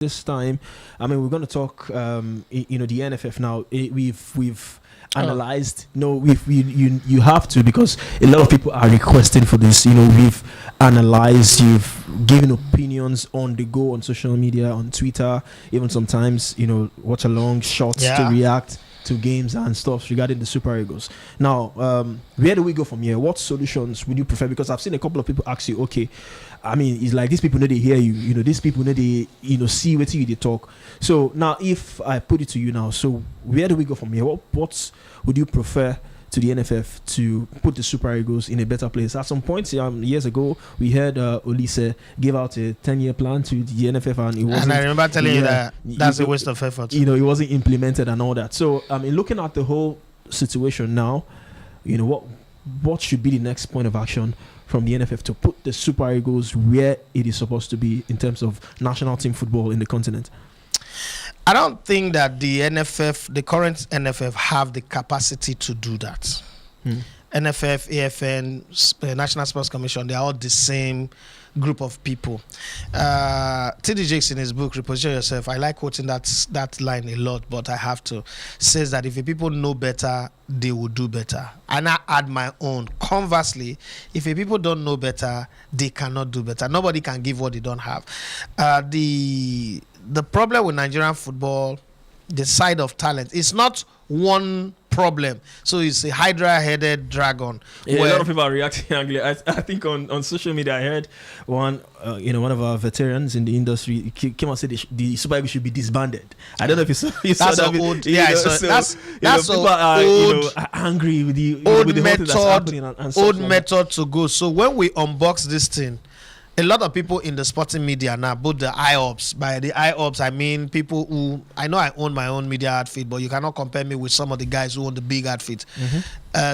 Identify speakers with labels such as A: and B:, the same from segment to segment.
A: this time, I mean, we're going to talk, the NFF now. We've analyzed. No, you have to, because a lot of people are requesting for this. We've analyzed. You've given opinions on the go on social media, on Twitter, even sometimes watch along shorts to react to games and stuff regarding the Super Eagles. Now, where do we go from here? What solutions would you prefer? Because I've seen a couple of people ask you, okay, I mean, it's like these people know they hear you, these people know they, see what you they talk. So now, if I put it to you now, so where do we go from here? What would you prefer to the NFF to put the Super Eagles in a better place? At some point, years ago, we heard Olise give out a 10-year plan to the NFF, and it wasn't.
B: And I remember telling you that that's a waste of effort.
A: It wasn't implemented and all that. So, I mean, looking at the whole situation now, what should be the next point of action from the NFF to put the Super Eagles where it is supposed to be in terms of national team football in the continent?
B: I don't think that the current NFF, have the capacity to do that. NFF, AFN, National Sports Commission, they are all the same group of people. T.D. Jakes in his book, Reposition Yourself, I like quoting that line a lot, but I have to, says that if the people know better, they will do better. And I add my own. Conversely, if the people don't know better, they cannot do better. Nobody can give what they don't have. The problem with Nigerian football, the side of talent, it's not one problem. So it's a hydra-headed dragon.
A: A lot of people are reacting angrily. I think on social media, I heard one of our veterans in the industry came and said the Super Eagles should be disbanded. I don't know if you saw that.
B: Old,
A: that's people are angry with the
B: old
A: method that's happening and
B: old method to go. So when we unbox this thing, a lot of people in the sporting media now, both the IOPS, by the IOPS, I mean people who, I know I own my own media outfit, but you cannot compare me with some of the guys who own the big outfit.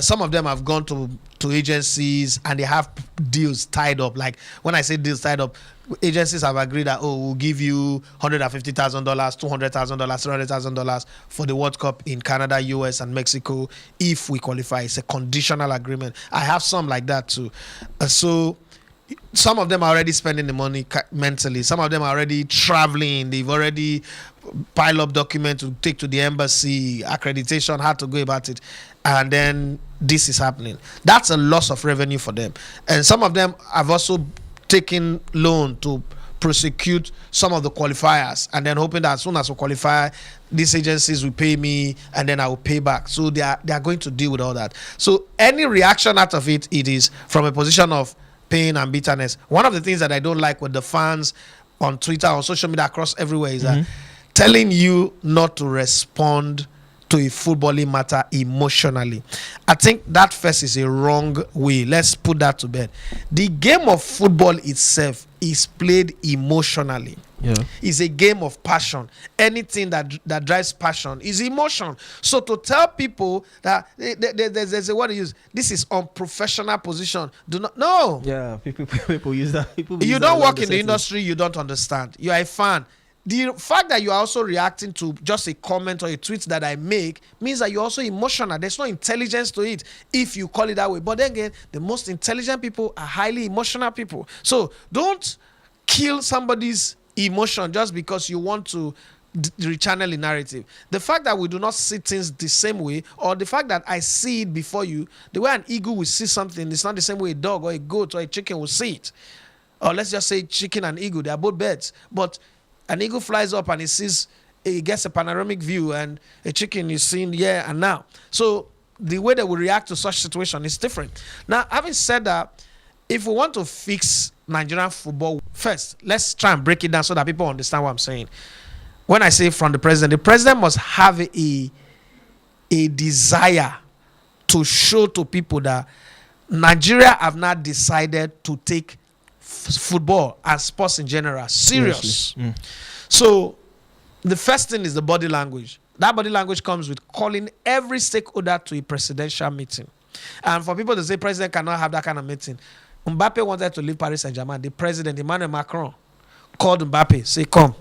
B: Some of them have gone to agencies and they have deals tied up. Like when I say deals tied up, agencies have agreed that, we'll give you $150,000, $200,000, $300,000 for the World Cup in Canada, US, and Mexico if we qualify. It's a conditional agreement. I have some like that too. So some of them are already spending the money mentally. Some of them are already traveling. They've already piled up documents to take to the embassy, accreditation, how to go about it. And then this is happening. That's a loss of revenue for them. And some of them have also taken loan to prosecute some of the qualifiers, and then hoping that as soon as we qualify, these agencies will pay me and then I will pay back. So they are going to deal with all that. So any reaction out of it is from a position of pain and bitterness. One of the things that I don't like with the fans on Twitter, on social media, across everywhere is that telling you not to respond to a footballing matter emotionally. I think that first is a wrong way. Let's put that to bed. The game of football itself is played emotionally. It's a game of passion. Anything that drives passion is emotion. So to tell people that there's a word to use, this is unprofessional position. Do not no.
A: Yeah, people use that.
B: You don't work in the industry, you don't understand. You are a fan. The fact that you are also reacting to just a comment or a tweet that I make means that you're also emotional. There's no intelligence to it if you call it that way. But then again, the most intelligent people are highly emotional people. So don't kill somebody's emotion just because you want to rechannel the narrative. The fact that we do not see things the same way, or the fact that I see it before you, the way an eagle will see something, it's not the same way a dog or a goat or a chicken will see it. Or let's just say chicken and eagle, they are both birds. But an eagle flies up and he gets a panoramic view, and a chicken is seen here and now. So the way that we react to such situation is different. Now, having said that, if we want to fix Nigerian football, first, let's try and break it down so that people understand what I'm saying. When I say from the president must have a desire to show to people that Nigeria have not decided to take football and sports in general serious. So the first thing is the body language. That body language comes with calling every stakeholder to a presidential meeting. And for people to say president cannot have that kind of meeting, Mbappe wanted to leave Paris Saint-Germain. The president, Emmanuel Macron, called Mbappe, say, come,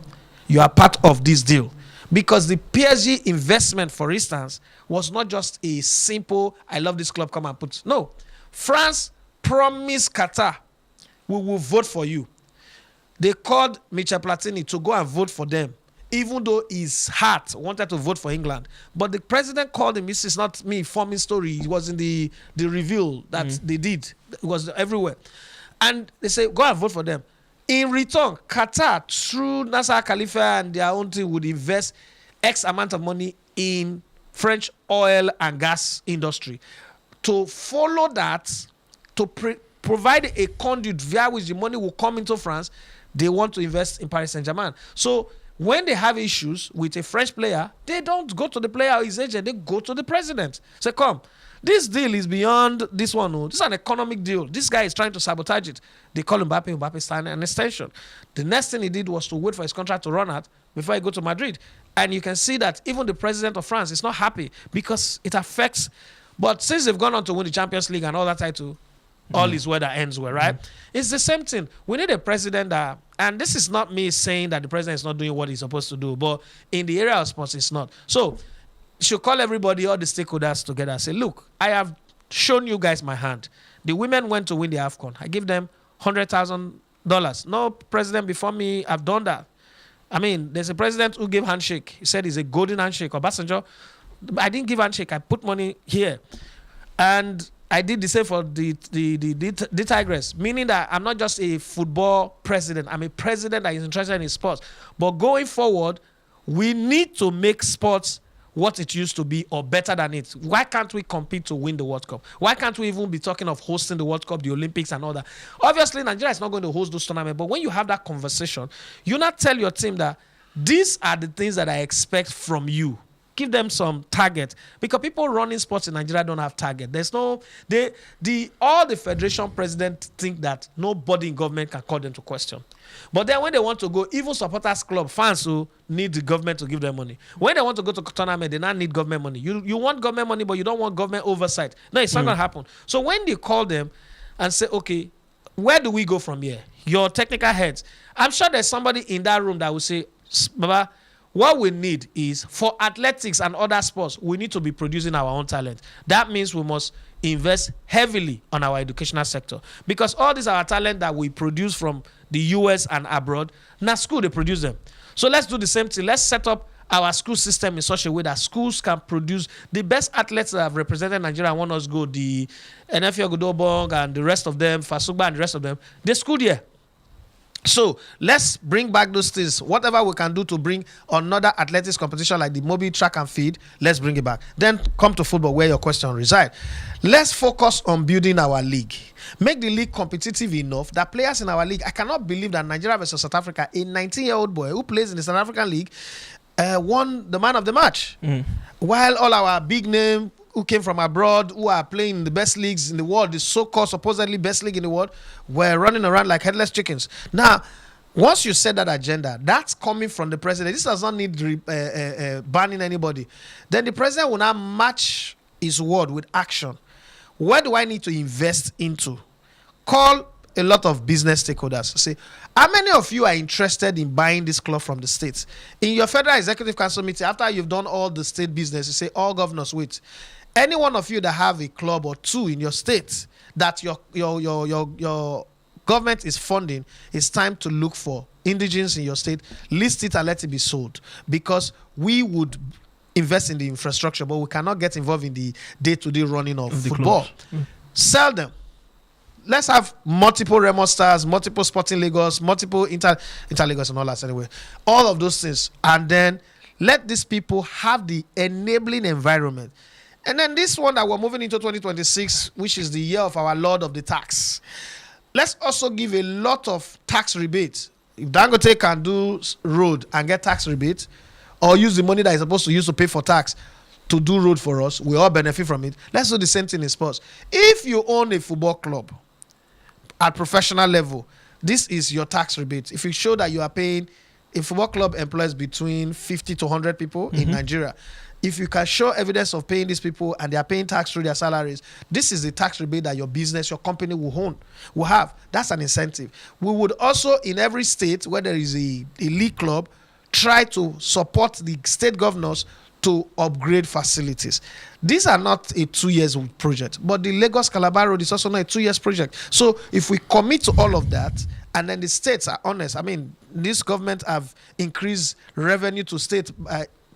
B: you are part of this deal. Because the PSG investment, for instance, was not just a simple, I love this club, come and put. No. France promised Qatar, we will vote for you. they called Michel Platini to go and vote for them, even though his heart wanted to vote for England. But the president called him. This is not me forming story. It was in the reveal that they did. It was everywhere. And they say, go and vote for them. In return, Qatar, through Nasser Khalifa and their own team, would invest X amount of money in French oil and gas industry. To follow that, to provide a conduit via which the money will come into France, they want to invest in Paris Saint-Germain. So when they have issues with a French player, they don't go to the player or his agent, they go to the president. Say, come, this deal is beyond this one. This is an economic deal. This guy is trying to sabotage it. They call Mbappe. Mbappe signed an extension. The next thing he did was to wait for his contract to run out before he go to Madrid. And you can see that even the president of France is not happy because it affects. But since they've gone on to win the Champions League and all that title, all is well that ends well, right? It's the same thing. We need a president that, and this is not me saying that the president is not doing what he's supposed to do, but in the area of sports, it's not. So, should call everybody, all the stakeholders together and say, look, I have shown you guys my hand. The women went to win the AFCON. I give them $100,000. No president before me have done that. I mean, there's a president who gave handshake. He said it's a golden handshake. Obasanjo, I didn't give handshake. I put money here. And I did the same for the Tigress, meaning that I'm not just a football president. I'm a president that is interested in sports. But going forward, we need to make sports what it used to be or better than it. Why can't we compete to win the World Cup? Why can't we even be talking of hosting the World Cup, the Olympics and all that? Obviously, Nigeria is not going to host those tournaments, but when you have that conversation, you not tell your team that these are the things that I expect from you. Give them some target, because people running sports in Nigeria don't have target. There's no, all the federation presidents think that nobody in government can call them to question. But then when they want to go, even supporters club fans who need the government to give them money. When they want to go to tournament, they not need government money. You want government money, but you don't want government oversight. No, it's not going to happen. So when they call them and say, okay, where do we go from here? Your technical heads. I'm sure there's somebody in that room that will say, Baba, what we need is, for athletics and other sports, we need to be producing our own talent. That means we must invest heavily on our educational sector. Because all these are talent that we produce from the US and abroad. Now school, they produce them. So let's do the same thing. Let's set up our school system in such a way that schools can produce the best athletes that have represented Nigeria and want us go, the NFL Godobong and the rest of them, Fasugba and the rest of them, they school here. So let's bring back those things. Whatever we can do to bring another athletics competition like the mobile track and field, let's bring it back. Then come to football, where your question resides. Let's focus on building our league. Make the league competitive enough that players in our league, I cannot believe that Nigeria versus South Africa, a 19-year-old boy who plays in the South African league, won the man of the match. While all our big name who came from abroad, who are playing in the best leagues in the world, the so-called supposedly best league in the world, were running around like headless chickens. Now, once you set that agenda, that's coming from the president. This does not need banning anybody. Then the president will now match his word with action. Where do I need to invest into? Call a lot of business stakeholders. Say, how many of you are interested in buying this club from the states? In your Federal Executive Council meeting, after you've done all the state business, you say, all governors, wait. Any one of you that have a club or two in your state that your government is funding, it's time to look for indigenes in your state, list it and let it be sold. Because we would invest in the infrastructure, but we cannot get involved in the day-to-day running of football. Sell them. Let's have multiple Remo Stars, multiple Sporting Lagos, multiple Inter Lagos and all that anyway. All of those things. And then let these people have the enabling environment. And then this one that we're moving into 2026, which is the year of our Lord of the Tax. Let's also give a lot of tax rebates. If Dangote can do road and get tax rebates, or use the money that is supposed to use to pay for tax to do road for us, we all benefit from it. Let's do the same thing in sports. If you own a football club at professional level, this is your tax rebate. If you show that you are paying, a football club employs between 50 to 100 people in Nigeria. If you can show evidence of paying these people and they are paying tax through their salaries, this is the tax rebate that your business, your company will have. That's an incentive. We would also, in every state where there is a league club, try to support the state governors to upgrade facilities. These are not a 2 years project, but the Lagos Calabar Road is also not a 2 years project. So if we commit to all of that And then the states are honest. I mean, this government have increased revenue to state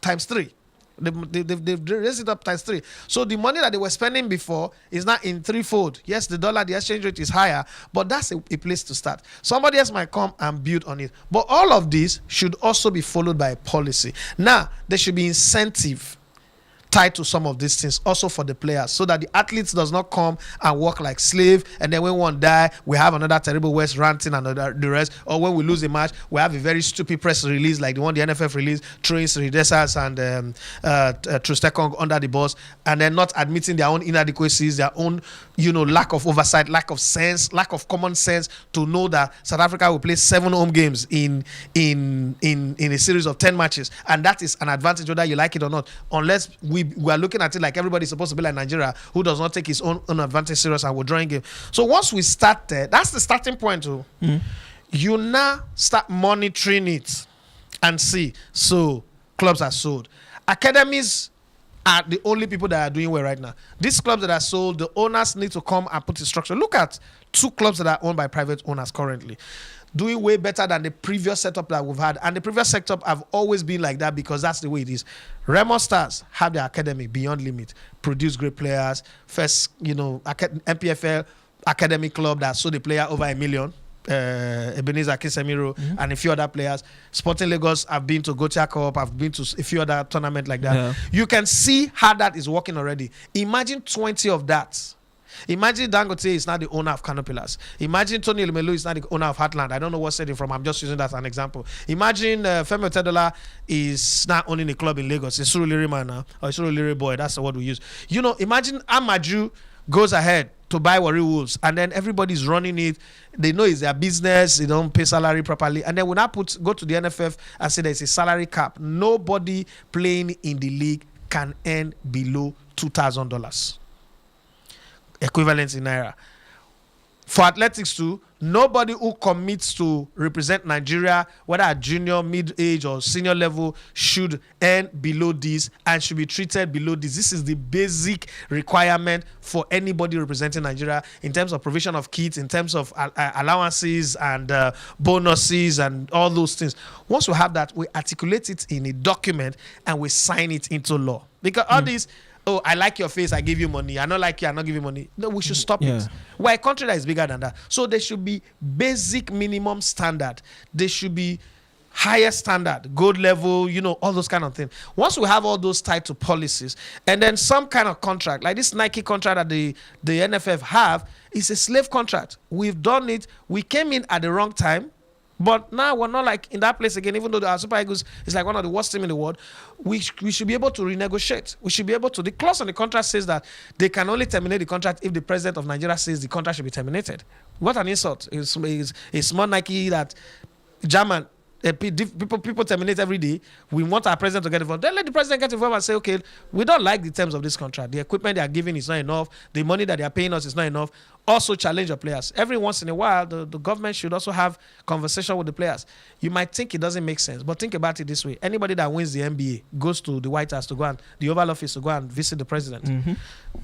B: times 3. They've raised it up times 3. So the money that they were spending before is now in 3-fold. Yes, the dollar, the exchange rate is higher, but that's a place to start. Somebody else might come and build on it. But all of this should also be followed by a policy. Now, there should be incentive tied to some of these things also for the players, so that the athletes does not come and work like slave, and then when one die we have another terrible West ranting and the rest, or when we lose a match we have a very stupid press release like the one the NFF released, throwing Sridesas and Trustekong under the bus, and then not admitting their own inadequacies, their own lack of oversight, lack of sense, lack of common sense to know that South Africa will play 7 home games in a series of 10 matches, and that is an advantage whether you like it or not, unless we are looking at it like everybody's supposed to be like Nigeria, who does not take his own advantage serious and withdrawing game. So once we start there, that's the starting point. You now start monitoring it and see. So clubs are sold. Academies are the only people that are doing well right now. These clubs that are sold, the owners need to come and put a structure. Look at 2 clubs that are owned by private owners currently, doing way better than the previous setup that we've had. And the previous setup have always been like that because that's the way it is. Remo Stars have their academy beyond limit, produce great players. First, MPFL academy club that sold the player over $1 million. Ebenezer Kisemiro and a few other players. Sporting Lagos have been to Gotia Cup, have been to a few other tournaments like that. Yeah. You can see how that is working already. Imagine 20 of that. Imagine Dangote is now the owner of Canopilas. Imagine Tony Elumelu is now the owner of Heartland. I don't know what setting from. I'm just using that as an example. Imagine Femi Otedola is now owning a club in Lagos. It's Surulere man now, or Surulere boy. That's the word we use. Imagine Amaju goes ahead to buy Warri Wolves, and then everybody's running it. They know it's their business. They don't pay salary properly, and then when I go to the NFF and say there's a salary cap, nobody playing in the league can earn below $2,000. Equivalent in Naira. For athletics too, nobody who commits to represent Nigeria, whether at junior, mid-age, or senior level, should earn below this and should be treated below this. This is the basic requirement for anybody representing Nigeria in terms of provision of kits, in terms of allowances and bonuses and all those things. Once we have that, we articulate it in a document and we sign it into law. Because all these... Oh, I like your face, I give you money. I don't like you, I not give you money. No, we should stop it. We're a country that is bigger than that. So there should be basic minimum standard. There should be higher standard, gold level, all those kind of things. Once we have all those tied to policies, and then some kind of contract, like this Nike contract that the NFF have, is a slave contract. We've done it. We came in at the wrong time. But now we're not like in that place again, even though our Super Eagles is like one of the worst teams in the world. We should be able to renegotiate. We should be able to. The clause on the contract says that they can only terminate the contract if the president of Nigeria says the contract should be terminated. What an insult. It's small Nike that German people terminate every day. We want our president to get involved. Then let the president get involved and say, okay, we don't like the terms of this contract. The equipment they are giving is not enough. The money that they are paying us is not enough. Also challenge your players. Every once in a while, the government should also have conversation with the players. You might think it doesn't make sense, but think about it this way. Anybody that wins the NBA goes to the White House to go and the Oval Office to go and visit the president.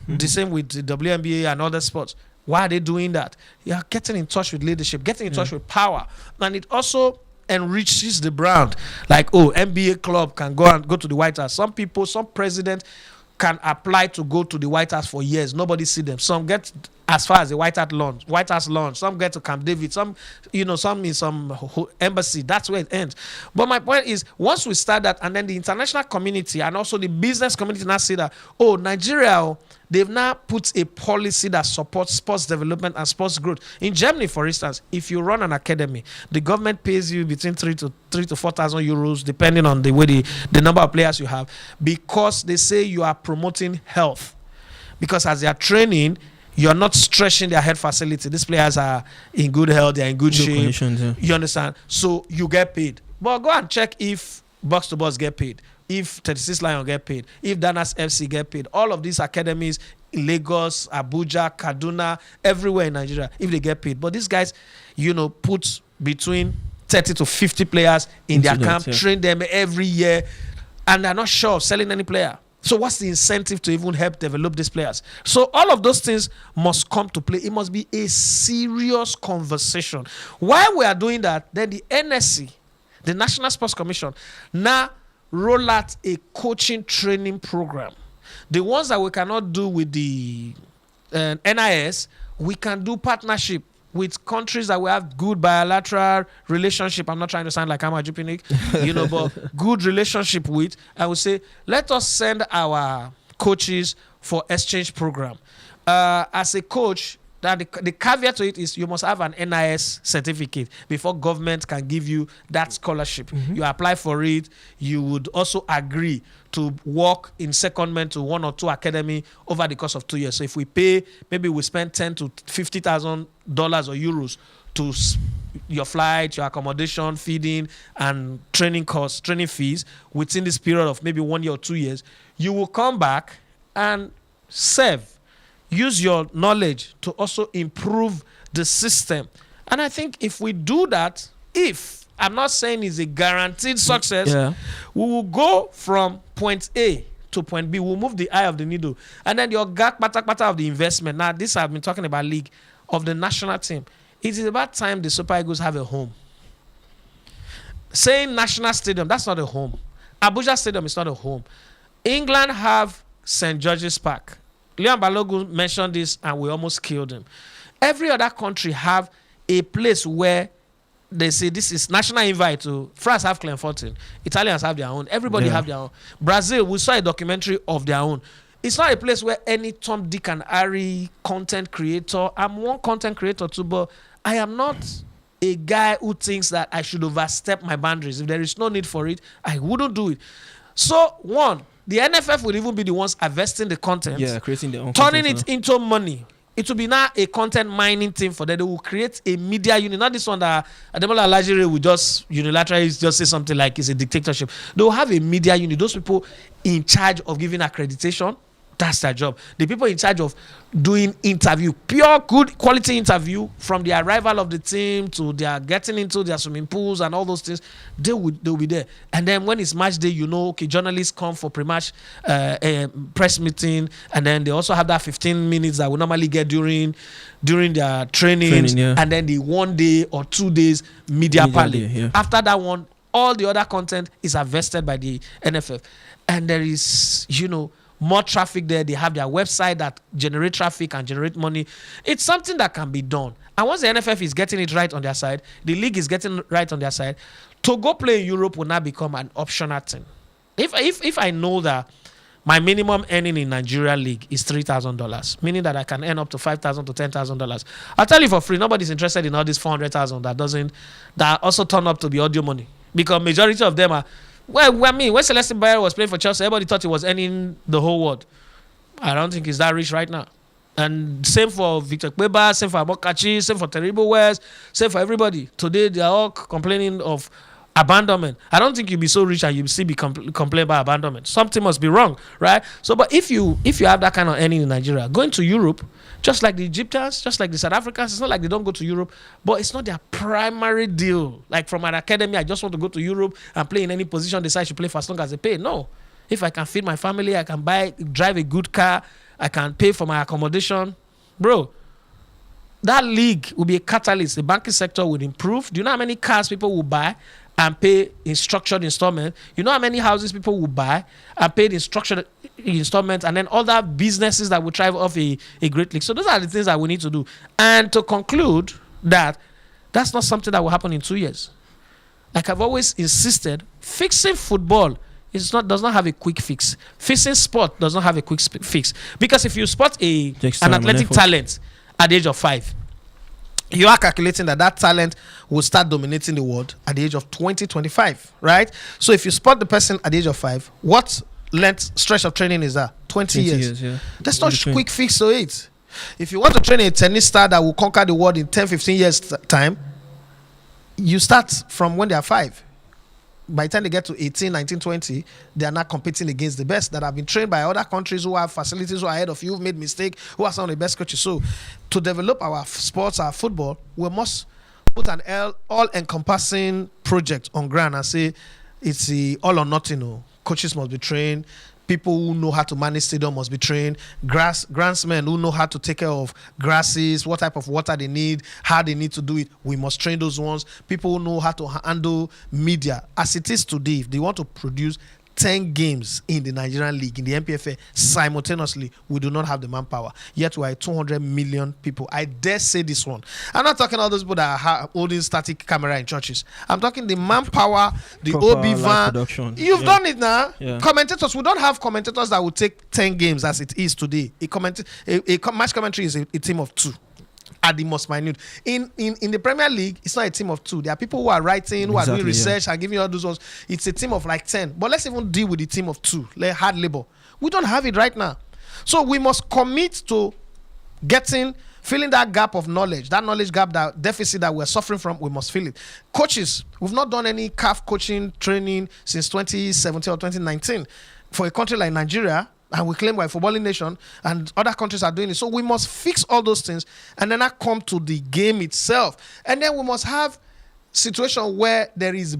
B: The same with the WNBA and other sports. Why are they doing that? You are getting in touch with leadership, getting in touch with power. And it also enriches the brand. Like, NBA club can go to the White House. Some president can apply to go to the White House for years. Nobody see them. Some get as far as the White House launch. Some get to Camp David. Some in some embassy. That's where it ends. But my point is, once we start that, and then the international community and also the business community now say that, Nigeria, they've now put a policy that supports sports development and sports growth. In Germany, for instance, if you run an academy, the government pays you between 3,000 to 4,000 euros, depending on the way the number of players you have, because they say you are promoting health. Because as they are training, you are not stretching their health facility. These players are in good health, they are in good shape. You understand? So you get paid. But go and check if Box to Box get paid, if 36 Lion get paid, if Danas FC get paid. All of these academies in Lagos, Abuja, Kaduna, everywhere in Nigeria, if they get paid. But these guys, put between 30 to 50 players in their camp, train them every year, and they're not sure of selling any player. So what's the incentive to even help develop these players? So all of those things must come to play. It must be a serious conversation. While we are doing that, then the NSC, the National Sports Commission, now roll out a coaching training program. The ones that we cannot do with the NIS, we can do partnership with countries that we have good bilateral relationship. I'm not trying to sound like I'm a Jupinik, but good relationship with. I would say, let us send our coaches for exchange program. As a coach, that the caveat to it is you must have an NIS certificate before government can give you that scholarship. You apply for it. You would also agree to work in secondment to 1 or 2 academy over the course of 2 years. So if we pay, maybe we spend $10,000 to $50,000 or euros to your flight, your accommodation, feeding, and training costs, training fees within this period of maybe 1 year or 2 years, you will come back and serve. Use your knowledge to also improve the system. And I think if we do that, I'm not saying it's a guaranteed success, we will go from point A to point B. We'll move the eye of the needle. And then your pata of the investment. Now, this I've been talking about league of the national team. It is about time the Super Eagles have a home. Saying national stadium, that's not a home. Abuja Stadium is not a home. England have St. George's Park. Leon Balogun mentioned this and we almost killed him. Every other country have a place where they say this is national invite to. France have Clermont. Italians have their own. Everybody have their own. Brazil, we saw a documentary of their own. It's not a place where any Tom, Dick, and Harry content creator. I'm one content creator too, but I am not a guy who thinks that I should overstep my boundaries. If there is no need for it, I wouldn't do it. So, one, the NFF will even be the ones investing the content. Yeah, creating their own turning content, it into money. It will be now a content mining thing for them. They will create a media unit. Not this one that Ademola Alajiri will just unilaterally just say something like it's a dictatorship. They will have a media unit. Those people in charge of giving accreditation, that's their job. The people in charge of doing interview, pure good quality interview from the arrival of the team to their getting into their swimming pools and all those things, they'll be there. And then when it's match day, okay, journalists come for pre-match press meeting, and then they also have that 15 minutes that we normally get during their training, and then the 1 day or 2 days media parley. After that one, all the other content is invested by the NFF, and there is more traffic there. They have their website that generate traffic and generate money. It's something that can be done. And once the NFF is getting it right on their side, the league is getting right on their side, to go play in Europe will now become an optional thing. If I know that my minimum earning in Nigerian league is $3,000, meaning that I can earn up to $5,000 to $10,000, I'll tell you for free, nobody's interested in all these $400,000 that also turn up to be audio money, because majority of them are. Well, I mean, when Celestine Bayer was playing for Chelsea, everybody thought he was earning the whole world. I don't think he's that rich right now. And same for Victor Kweba, same for Amokachi, same for Terrible West, same for everybody. Today, they are all complaining of abandonment. I don't think you'll be so rich and you'll still be complaining about abandonment. Something must be wrong, right? So, but if you have that kind of earning in Nigeria, going to Europe, just like the Egyptians, just like the South Africans, it's not like they don't go to Europe, but it's not their primary deal. Like from an academy, I just want to go to Europe and play in any position they say I should play for as long as they pay. No. If I can feed my family, I can drive a good car, I can pay for my accommodation. Bro, that league will be a catalyst. The banking sector will improve. Do you know how many cars people will buy and pay in structured installment? You know how many houses people will buy and pay in structured installment, and then other businesses that will thrive off a great league. So those are the things that we need to do. And to conclude, that's not something that will happen in 2 years. Like I've always insisted, fixing football does not have a quick fix. Fixing sport does not have a quick fix. Because if you spot an athletic talent at the age of 5, you are calculating that talent will start dominating the world at the age of 20, 25, right? So if you spot the person at the age of 5, what length stretch of training is that? 20 years. That's not a quick fix to it. If you want to train a tennis star that will conquer the world in 10, 15 years time, you start from when they are 5. By the time they get to 18, 19, 20, they are not competing against the best that have been trained by other countries who have facilities, who are ahead of you, who've made mistakes, who are some of the best coaches. So to develop our sports, our football, we must put an all-encompassing project on ground and say it's all or nothing. Coaches must be trained, People who know how to manage stadium must be trained. Groundsmen who know how to take care of grasses, what type of water they need, how they need to do it. We must train those ones. People who know how to handle media. As it is today, if they want to produce 10 games in the Nigerian league, in the MPFA, simultaneously, we do not have the manpower. Yet we are 200 million people. I dare say this one. I'm not talking about those people that are holding static camera in churches. I'm talking the manpower, the
A: Proper
B: OB van.
A: production.
B: You've done it now.
A: Yeah.
B: Commentators, we don't have commentators that will take 10 games as it is today. A match commentary is a team of 2. At the most minute. In the Premier League, it's not a team of 2. There are people who are writing, who are doing research, and giving you all those ones. It's a team of like 10. But let's even deal with the team of 2. Like hard labor. We don't have it right now. So we must commit to filling that gap of knowledge, that knowledge gap, that deficit that we're suffering from. We must fill it. Coaches, we've not done any CAF coaching training since 2017 or 2019 for a country like Nigeria. And we claim we're a footballing nation, and other countries are doing it. So we must fix all those things, and then I come to the game itself. And then we must have situation where there is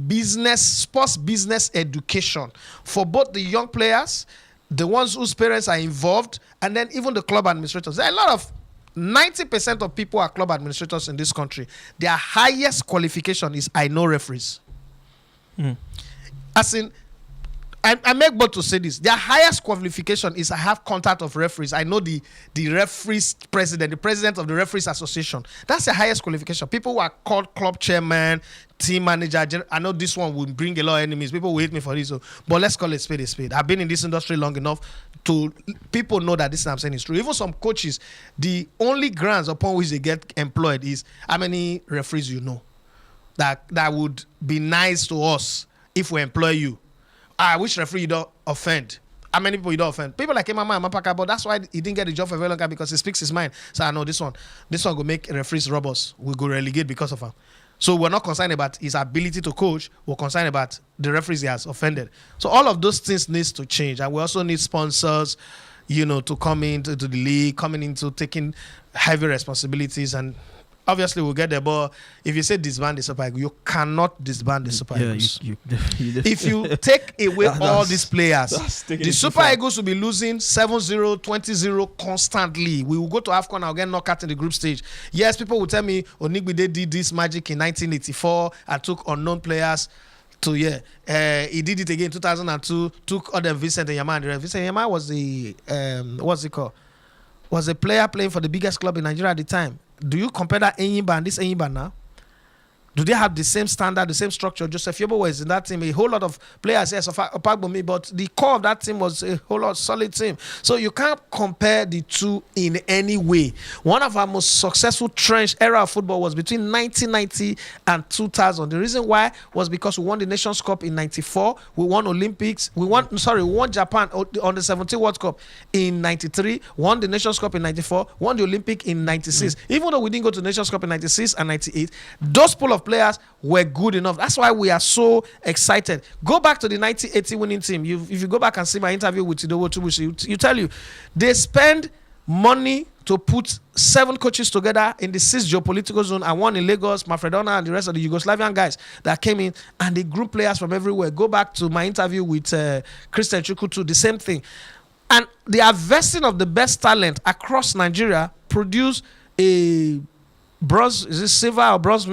B: sports business education for both the young players, the ones whose parents are involved, and then even the club administrators. There are a lot of 90% of people are club administrators in this country. Their highest qualification is I know referees. As in, I make both to say this. Their highest qualification is I have contact of referees. I know the referees president, the president of the referees association. That's the highest qualification. People who are called club chairman, team manager. I know this one will bring a lot of enemies. People will hate me for this. But let's call it spade a spade. I've been in this industry long enough to people know that this I'm saying is true. Even some coaches, the only grounds upon which they get employed is how many referees you know. That would be nice to us if we employ you. Which referee you don't offend? How many people you don't offend? People like Mama and Mapaka, but that's why he didn't get the job for a very long time, because he speaks his mind. So I know this one will make referees robbers. We go relegate because of him. So we're not concerned about his ability to coach. We're concerned about the referees he has offended. So all of those things needs to change, and we also need sponsors, to come into the league, coming into taking heavy responsibilities, and obviously we'll get there. But if you say disband the Super Eagles, you cannot disband the Super Eagles. If you take away all these players, the Super Eagles will be losing 7-0, 20-0 constantly. We will go to AFCON and I'll get knocked out in the group stage. Yes, people will tell me Onigbide did this magic in 1984 and took unknown players to he did it again in 2002, took other Vincent Enyama. Vincent Enyama was the was a player playing for the biggest club in Nigeria at the time. Do you compare that Enyimba and this Enyimba now? Do they have the same standard, the same structure? Joseph Yobo was in that team. A whole lot of players, yes, Opagbomi, but the core of that team was a whole lot solid team. So you can't compare the two in any way. One of our most successful trench era of football was between 1990 and 2000. The reason why was because we won the Nations Cup in 94. We won Olympics. We won Japan on the 17 World Cup in 93. Won the Nations Cup in 94. Won the Olympic in 96. Even though we didn't go to the Nations Cup in 96 and 98, those pool of players were good enough. That's why we are so excited. Go back to the 1980 winning team. If you go back and see my interview with Tidowo Tubushi, you tell you they spend money to put 7 coaches together in the 6 geopolitical zone, and one in Lagos, Mafredona, and the rest of the Yugoslavian guys that came in, and they group players from everywhere. Go back to my interview with Christian Chukwutu, the same thing. And the harvesting of the best talent across Nigeria produced a silver or bronze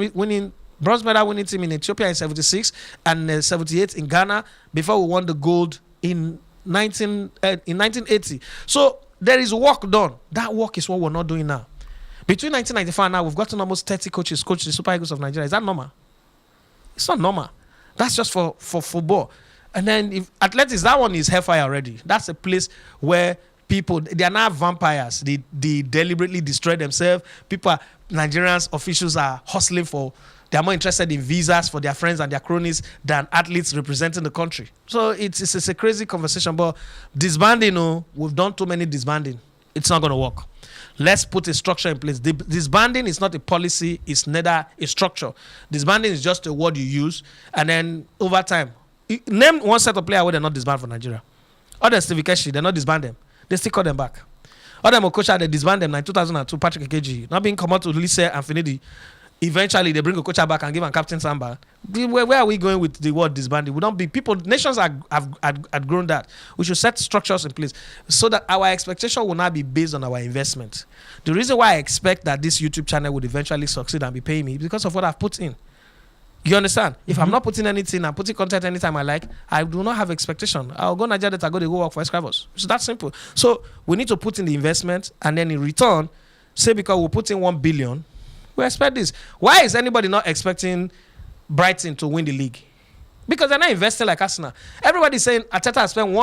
B: medal winning team in Ethiopia in 76 and 78 in Ghana before we won the gold in 1980. So there is work done. That work is what we're not doing now. Between 1995 and now, we've gotten almost 30 coaches coach the Super Eagles of Nigeria. Is that normal? It's not normal. That's just for football. And then if athletics, that one is hellfire already. That's a place where people, they are now vampires. They deliberately destroy themselves. Nigerians officials are hustling they are more interested in visas for their friends and their cronies than athletes representing the country. So it's a crazy conversation. But disbanding, we've done too many disbanding. It's not going to work. Let's put a structure in place. Disbanding is not a policy. It's neither a structure. Disbanding is just a word you use. And then over time, name one set of players where they're not disbanded for Nigeria. Other Stevie Keshi, they're not disbanded them. They still call them back. Other Okocha, they disbanded them in 2002, Patrick Ekeji. Not being come out to Lise and Finidi. eventually they bring a coach back and give him captain Samba. Where are we going with the word disbanding? We don't be people. Nations have grown that. We should set structures in place so that our expectation will not be based on our investment. The reason why I expect that this YouTube channel would eventually succeed and be paying me is because of what I've put in. You understand? If I'm not putting anything, I'm putting content anytime I like, I do not have expectation. I'll go Nigeria that I go work for Escravos. It's that simple. So we need to put in the investment, and then in return, say because we put in 1 billion, we expect this. Why is anybody not expecting Brighton to win the league? Because they're not investing like Arsenal. Everybody's saying Arteta has spent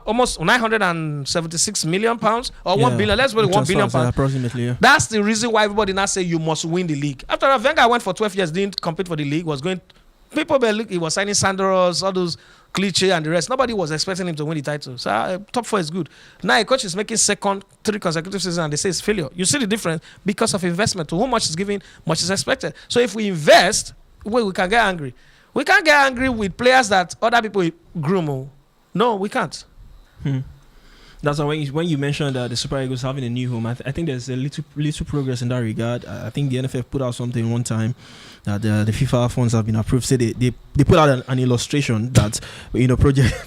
B: almost 976 million pounds or 1 billion. Let's put it 1 billion pounds.
A: Approximately, yeah.
B: That's the reason why everybody now say you must win the league. After Wenger went for 12 years, didn't compete for the league, was going. People were he was signing Sandoros, all those cliche and the rest. Nobody was expecting him to win the title. So top 4 is good. Now a coach is making second 3 consecutive seasons and they say it's failure. You see the difference because of investment. To whom much is given, much is expected. So if we invest, we can get angry. We can't get angry with players that other people groom. No, we can't.
A: That's why when you mentioned that the Super Eagles having a new home, I think there's a little progress in that regard. I think the NFF put out something one time that the FIFA funds have been approved. Say they put out an illustration that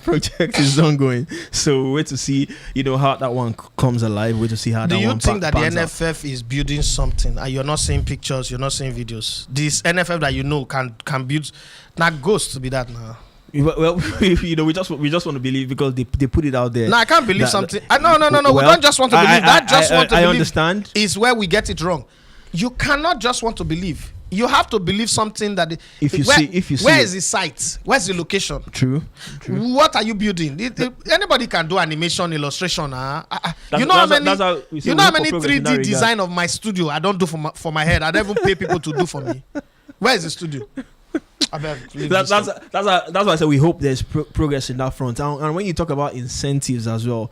A: project is ongoing. So wait to see how that one comes alive. Wait to see how.
B: Do
A: that
B: you
A: one
B: think that the
A: NFF
B: is building something and you're not seeing pictures, you're not seeing videos? This NFF that can build, not ghost to be that now.
A: Well, we just want to believe because they put it out there.
B: No, I can't believe something. No. We don't just want to believe. I understand. Is where we get it wrong. You cannot just want to believe. You have to believe something that. Where is the site? Where's the location?
A: True.
B: What are you building? Anybody can do animation, illustration. You know how many 3D design of my studio I don't do for my head. I don't even pay people to do for me. Where is the studio?
A: That's why I said we hope there's progress in that front. And when you talk about incentives as well,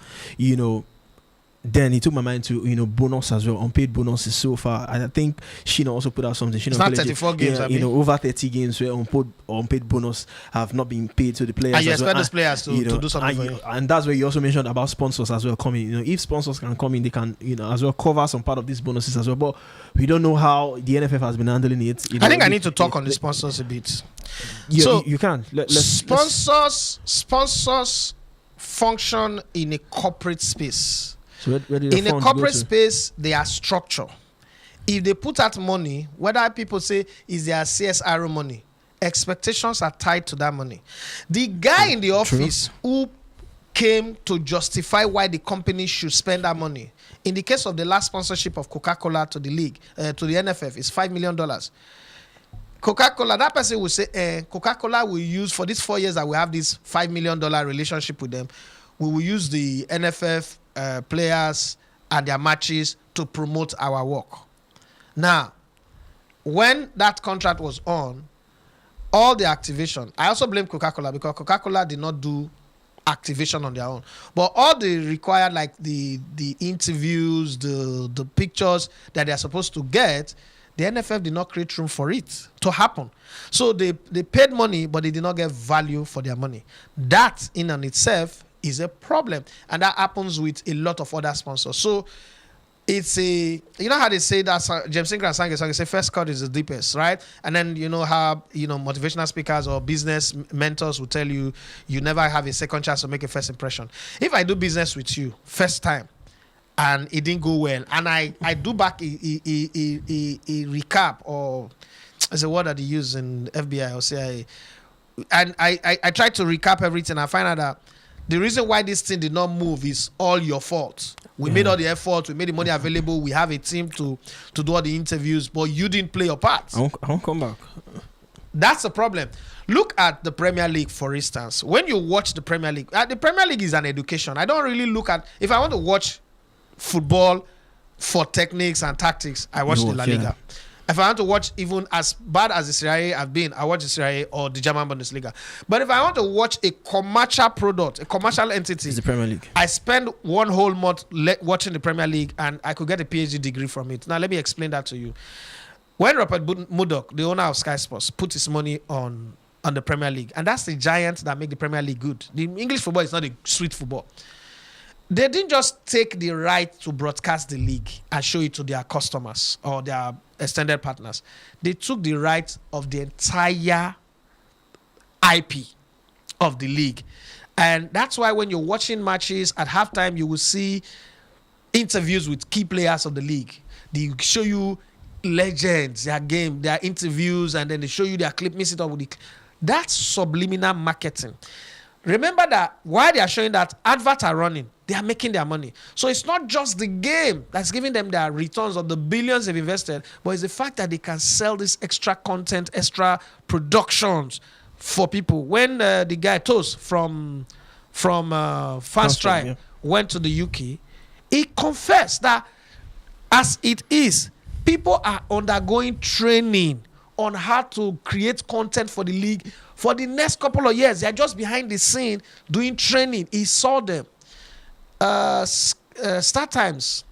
A: then it took my mind to bonus as well, unpaid bonuses so far. And I think Sheena also put out something.
B: It's not 34 games.
A: Over 30 games where unpaid bonus have not been paid to the players.
B: And you expect those players to do something for you.
A: And that's where you also mentioned about sponsors as well coming. If sponsors can come in, they can as well cover some part of these bonuses as well. But we don't know how the NFF has been handling it.
B: I think I need to talk on the sponsors a bit.
A: You can.
B: Sponsors function in a corporate space.
A: So
B: in a corporate space, they are structure. If they put out money, whether people say is their CSR money, expectations are tied to that money. The guy in the office who came to justify why the company should spend that money, in the case of the last sponsorship of Coca-Cola to the league, to the NFF, is $5 million. Coca-Cola, that person will say, Coca-Cola will use, for these 4 years that we have this $5 million relationship with them, we will use the NFF players and their matches to promote our work. Now, when that contract was on, all the activation, I also blame Coca-Cola because Coca-Cola did not do activation on their own. But all the required, like the interviews, the pictures that they're supposed to get, the NFF did not create room for it to happen. So they paid money, but they did not get value for their money. That in and itself is a problem, and that happens with a lot of other sponsors. So it's how they say that James Singer sang a song, they say first cut is the deepest, right? And then how motivational speakers or business mentors will tell you never have a second chance to make a first impression. If I do business with you first time and it didn't go well, and I do back a recap, or as a word that they use in FBI or CIA, and I try to recap everything, I find out that the reason why this thing did not move is all your fault. We made all the effort, we made the money available, we have a team to do all the interviews, but you didn't play your part.
A: I won't come back.
B: That's the problem. Look at the Premier League, for instance. When you watch the Premier League is an education. I don't really look at, if I want to watch football for techniques and tactics, I watch the La Liga. If I want to watch, even as bad as the Serie A have been, I watch the Serie A or the German Bundesliga. But if I want to watch a commercial product, a commercial entity,
A: it's the Premier League.
B: I spend one whole month watching the Premier League, and I could get a PhD degree from it. Now, let me explain that to you. When Rupert Murdoch, the owner of Sky Sports, put his money on the Premier League, and that's the giant that make the Premier League good. The English football is not a sweet football. They didn't just take the right to broadcast the league and show it to their customers or their extended partners. They took the rights of the entire IP of the league. And that's why when you're watching matches at halftime, you will see interviews with key players of the league. They show you legends, their game, their interviews, and then they show you their clip, mix it up with it. That's subliminal marketing. Remember that while they are showing that adverts are running, they are making their money. So it's not just the game that's giving them their returns of the billions they've invested, but it's the fact that they can sell this extra content, extra productions for people. When the guy Toast from Fast Drive went to the UK, he confessed that as it is, people are undergoing training on how to create content for the league for the next couple of years. They're just behind the scene doing training. He saw them. Star Times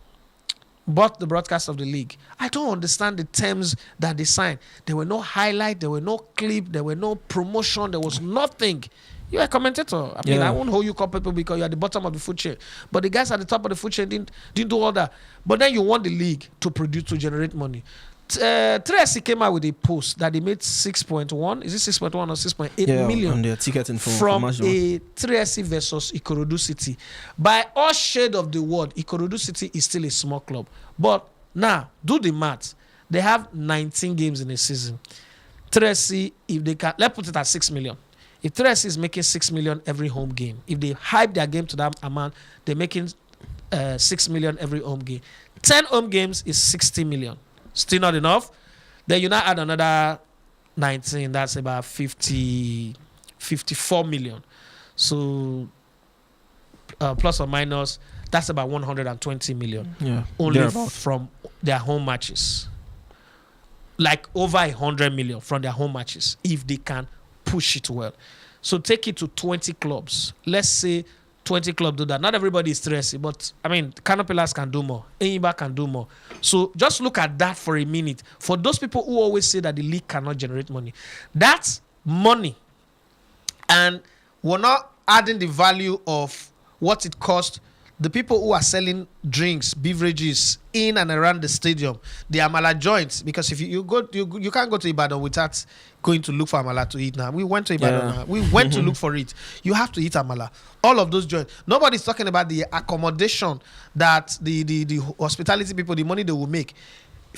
B: bought the broadcast of the league. I don't understand the terms that they signed. There were no highlight, there were no clip, there were no promotion, there was nothing. You're a commentator. I mean, I won't hold you culpable because you're at the bottom of the food chain. But the guys at the top of the food chain didn't do all that. But then you want the league to produce, to generate money. 3SC came out with a post that they made 6.1, is it 6.1 or 6.8 million
A: on their ticketing
B: from a 3SC versus Ikorodu City. By all shade of the word, Ikorodu City is still a small club. But now, do the math. They have 19 games in a season. 3SC, if they can, let's put it at 6 million. If 3SC is making 6 million every home game, if they hype their game to that amount, they're making 6 million every home game. 10 home games is 60 million. Still not enough. Then you now add another 19. That's about 54 million. So plus or minus, that's about 120 million.
A: Yeah,
B: only from their home matches. Like over 100 million from their home matches if they can push it well. So take it to 20 clubs. Let's say 20 clubs do that. Not everybody is 3SC, but I mean, Canopilas can do more. Enyimba can do more. So just look at that for a minute. For those people who always say that the league cannot generate money, that's money. And we're not adding the value of what it costs the people who are selling drinks, beverages in and around the stadium, the amala joints. Because if you can't go to Ibadan without going to look for amala to eat now. We went to Ibadan. We went to look for it. You have to eat amala. All of those joints. Nobody's talking about the accommodation that the hospitality people, the money they will make.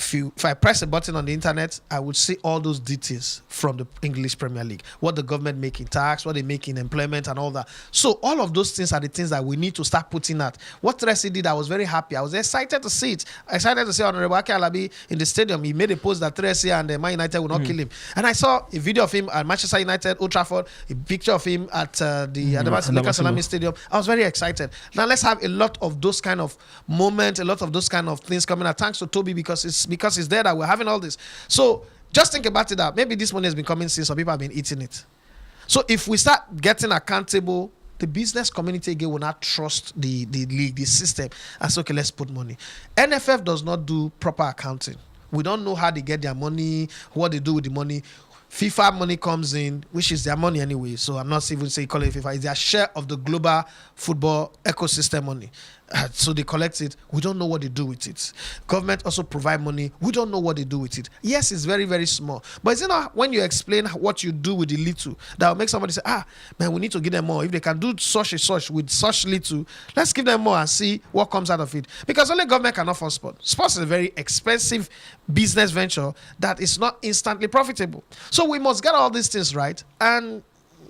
B: If I press a button on the internet, I would see all those details from the English Premier League. What the government make in tax, what they make in employment and all that. So all of those things are the things that we need to start putting at. What Tracy did, I was very happy. I was excited to see it. Excited to see Honorable Ake Alabi in the stadium. He made a post that Tracy and Man United would not kill him. And I saw a video of him at Manchester United, Old Trafford, a picture of him at the Adamasileka Salami Stadium. I was very excited. Now let's have a lot of those kind of moments, a lot of those kind of things coming out. Thanks to Toby because it's there that we're having all this. So just think about it that maybe this money has been coming since some people have been eating it. So if we start getting accountable, the business community again will not trust the league, the system, and say, okay, let's put money. NFF does not do proper accounting. We don't know how they get their money, what they do with the money. FIFA money comes in, which is their money anyway. So I'm not even saying call it FIFA. It's their share of the global football ecosystem money. So they collect it. We don't know what they do with it. Government also provide money. We don't know what they do with it. Yes, it's very, very small. But it's not when you explain what you do with the little that will make somebody say, man, we need to give them more. If they can do such with such little, let's give them more and see what comes out of it. Because only government can offer sports. Sports is a very expensive business venture that is not instantly profitable. So we must get all these things right. And,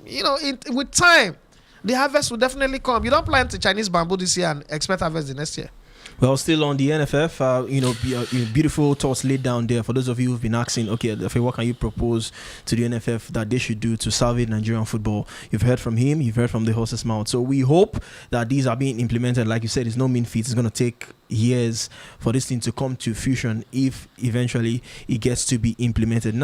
B: with time, the harvest will definitely come. You don't plant the Chinese bamboo this year and expect harvest the next year.
A: Well, still on the NFF, beautiful thoughts laid down there for those of you who've been asking, okay, what can you propose to the NFF that they should do to salvage Nigerian football? You've heard from him, you've heard from the horse's mouth. So we hope that these are being implemented. Like you said, it's no mean feat. It's going to take years for this thing to come to fruition if eventually it gets to be implemented.